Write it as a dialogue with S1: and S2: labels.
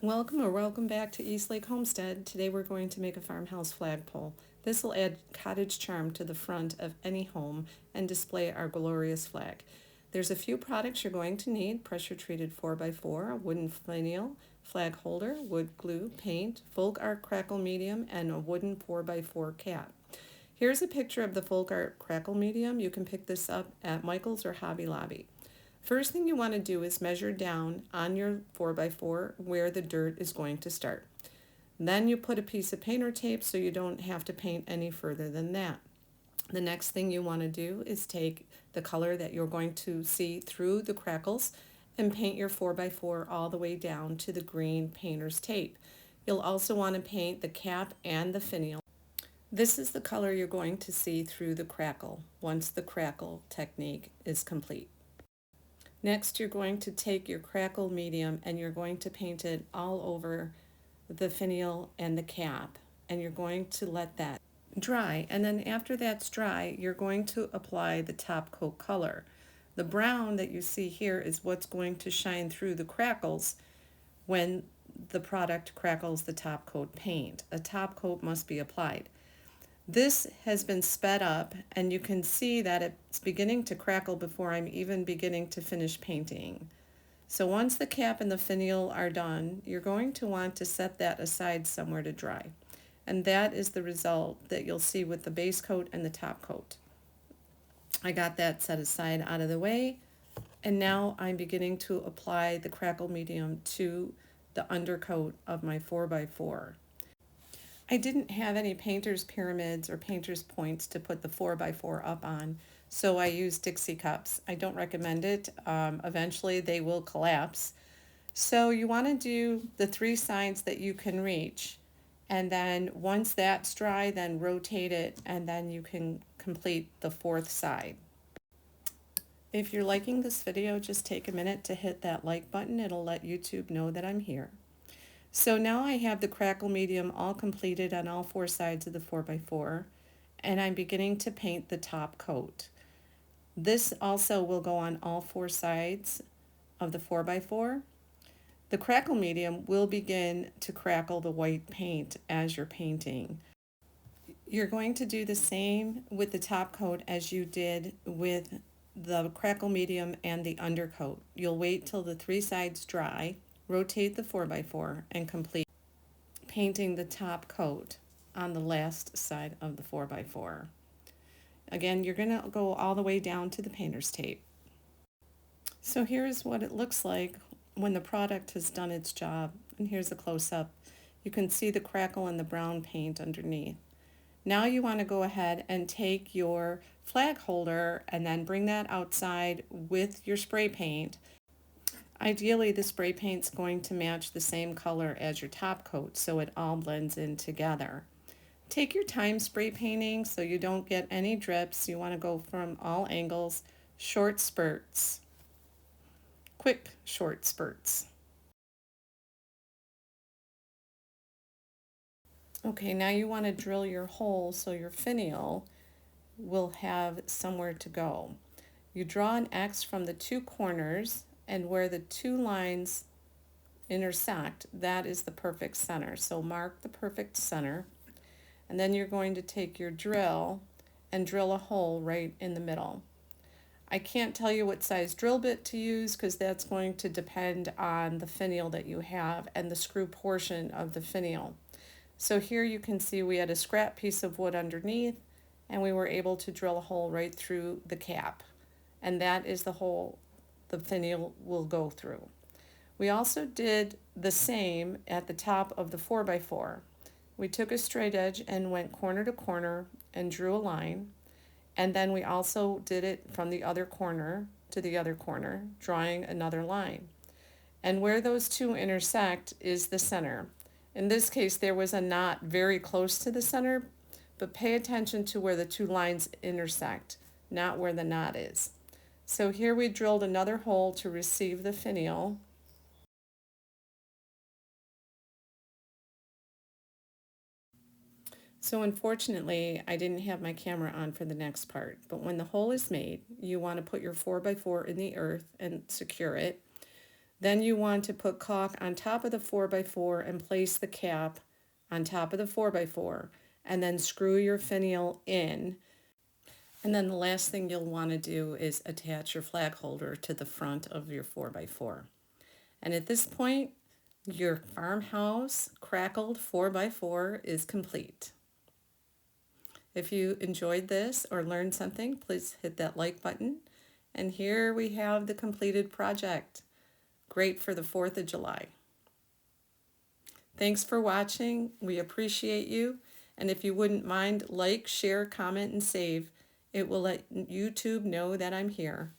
S1: Welcome or welcome back to East Lake Homestead. Today we're going to make a farmhouse flagpole. This will add cottage charm to the front of any home and display our glorious flag. There's a few products you're going to need: pressure treated 4x4, a wooden finial, flag holder, wood glue, paint, folk art crackle medium, and a wooden 4x4 cap. Here's a picture of the folk art crackle medium. You can pick this up at Michael's or Hobby Lobby. First thing you want to do is measure down on your 4x4 where the dirt is going to start. Then you put a piece of painter tape so you don't have to paint any further than that. The next thing you want to do is take the color that you're going to see through the crackles and paint your 4x4 all the way down to the green painter's tape. You'll also want to paint the cap and the finial. This is the color you're going to see through the crackle once the crackle technique is complete. Next, you're going to take your crackle medium and you're going to paint it all over the finial and the cap, and you're going to let that dry. And then after that's dry, you're going to apply the top coat color. The brown that you see here is what's going to shine through the crackles when the product crackles the top coat paint. A top coat must be applied. This has been sped up, and you can see that it's beginning to crackle before I'm even beginning to finish painting. So once the cap and the finial are done, you're going to want to set that aside somewhere to dry. And that is the result that you'll see with the base coat and the top coat. I got that set aside out of the way, and now I'm beginning to apply the crackle medium to the undercoat of my 4x4. I didn't have any painter's pyramids or painter's points to put the 4x4 up on, so I used Dixie cups. I don't recommend it. Eventually they will collapse. So you want to do the 3 sides that you can reach, and then once that's dry, then rotate it, and then you can complete the 4th side. If you're liking this video, just take a minute to hit that like button. It'll let YouTube know that I'm here. So now I have the crackle medium all completed on all 4 sides of the 4x4, and I'm beginning to paint the top coat. This also will go on all 4 sides of the 4x4. The crackle medium will begin to crackle the white paint as you're painting. You're going to do the same with the top coat as you did with the crackle medium and the undercoat. You'll wait till the 3 sides dry, rotate the 4x4, and complete painting the top coat on the last side of the 4x4. Again, you're going to go all the way down to the painter's tape. So here's what it looks like when the product has done its job. And here's a close-up. You can see the crackle and the brown paint underneath. Now you want to go ahead and take your flag holder and then bring that outside with your spray paint. Ideally, the spray paint's going to match the same color as your top coat so it all blends in together. Take your time spray painting so you don't get any drips. You want to go from all angles, short spurts, quick short spurts. Okay, now you want to drill your hole so your finial will have somewhere to go. You draw an X from the 2 corners, and where the 2 lines intersect, that is the perfect center. So mark the perfect center, and then you're going to take your drill and drill a hole right in the middle. I can't tell you what size drill bit to use because that's going to depend on the finial that you have and the screw portion of the finial. So here you can see we had a scrap piece of wood underneath, and we were able to drill a hole right through the cap, and that is the hole the finial will go through. We also did the same at the top of the 4x4. We took a straight edge and went corner to corner and drew a line, and then we also did it from the other corner to the other corner, drawing another line. And where those 2 intersect is the center. In this case, there was a knot very close to the center, but pay attention to where the 2 lines intersect, not where the knot is. So here we drilled another hole to receive the finial. So unfortunately, I didn't have my camera on for the next part, but when the hole is made, you want to put your 4x4 in the earth and secure it. Then you want to put caulk on top of the 4x4 and place the cap on top of the 4x4 and then screw your finial in. And then the last thing you'll want to do is attach your flag holder to the front of your 4x4. And at this point, your farmhouse crackled 4x4 is complete. If you enjoyed this or learned something, please hit that like button. And here we have the completed project. Great for the 4th of July. Thanks for watching. We appreciate you. And if you wouldn't mind, like, share, comment, and save. It will let YouTube know that I'm here.